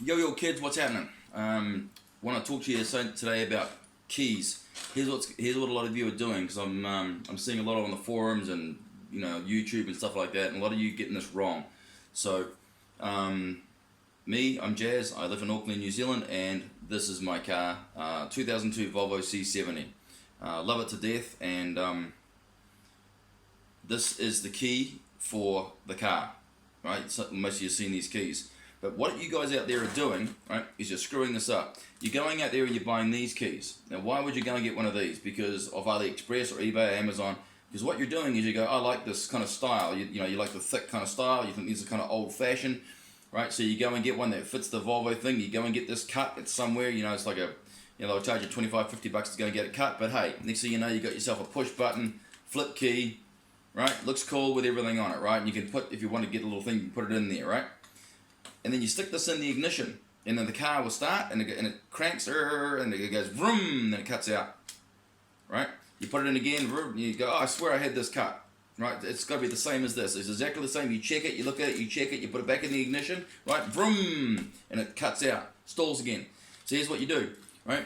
Yo kids, what's happening? Want to talk to you today about keys. Here's what a lot of you are doing, because I'm seeing a lot on the forums and YouTube and stuff like that, and a lot of you getting this wrong. So I'm Jazz. I live in Auckland, New Zealand, and this is my car, 2002 Volvo C70. Love it to death, and this is the key for the car, right? So most of you have seen these keys. But what you guys out there are doing, right, is you're screwing this up. You're going out there and you're buying these keys. Now, why would you go and get one of these? Because of AliExpress or eBay or Amazon. Because what you're doing is you go, I like this kind of style. You like the thick kind of style. You think these are kind of old-fashioned, right? So you go and get one that fits the Volvo thing. You go and get this cut. It's somewhere, it's like a, they'll charge you 25, 50 bucks to go and get it cut. But hey, next thing you know, you got yourself a push button, flip key, right? Looks cool with everything on it, right? And you can put, if you want to get a little thing, you can put it in there, right? And then you stick this in the ignition, and then the car will start, and it cranks, and it goes vroom, and then it cuts out, right? You put it in again, vroom, you go, oh, I swear I had this cut, right? It's got to be the same as this. It's exactly the same. You check it, you look at it, you check it, you put it back in the ignition, right? Vroom, and it cuts out, stalls again. So here's what you do, right?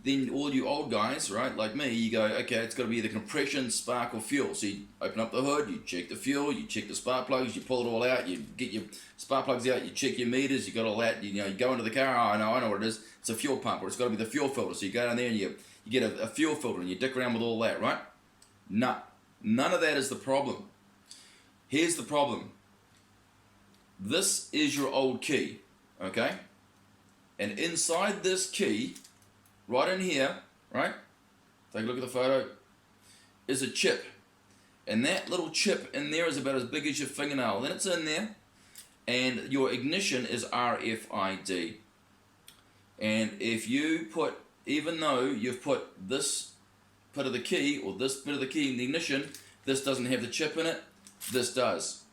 Then all you old guys, right, like me, you go, okay, it's got to be either compression, spark, or fuel. So you open up the hood, you check the fuel, you check the spark plugs, you pull it all out, you get your spark plugs out, you check your meters, you got all that, you go into the car, oh, I know what it is, it's a fuel pump, or it's got to be the fuel filter. So you go down there and you get a fuel filter and you dick around with all that, right? No, none of that is the problem. Here's the problem. This is your old key, okay? And inside this key, right in here, right? Take a look at the photo. Is a chip. And that little chip in there is about as big as your fingernail. Then it's in there. And your ignition is RFID. And if you put, even though you've put this bit of the key, or this bit of the key in the ignition, this doesn't have the chip in it, this does.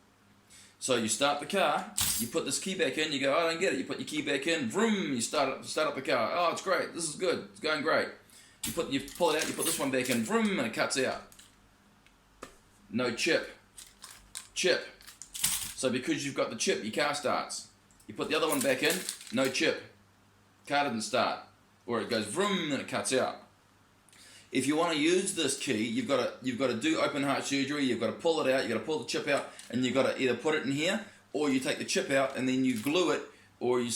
So you start the car, you put this key back in, you go, oh, I don't get it. You put your key back in, vroom, you start up the car. Oh, it's great, this is good, it's going great. You pull it out, you put this one back in, vroom, and it cuts out. No chip. Chip. So because you've got the chip, your car starts. You put the other one back in, no chip. Car doesn't start. Or it goes vroom, and it cuts out. If you want to use this key, you've got to do open heart surgery. You've got to pull it out. You've got to pull the chip out, and you've got to either put it in here, or you take the chip out and then you glue it, or you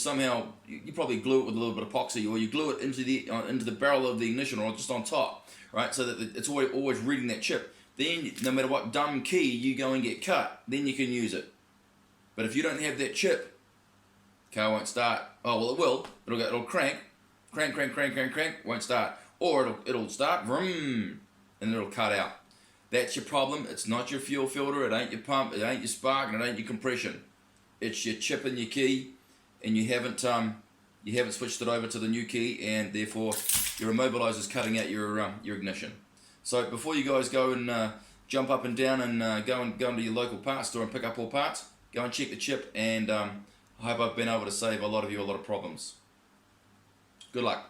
probably glue it with a little bit of epoxy, or you glue it into the barrel of the ignition, or just on top, right? So that it's always reading that chip. Then, no matter what dumb key you go and get cut, then you can use it. But if you don't have that chip, car won't start. Oh well, it will. It'll crank, won't start. Or it'll start, vroom, and it'll cut out. That's your problem. It's not your fuel filter. It ain't your pump. It ain't your spark, and it ain't your compression. It's your chip and your key, and you haven't switched it over to the new key, and therefore your immobilizer is cutting out your ignition. So before you guys go and jump up and down and go into your local parts store and pick up all parts, go and check the chip, and I hope I've been able to save a lot of you a lot of problems. Good luck.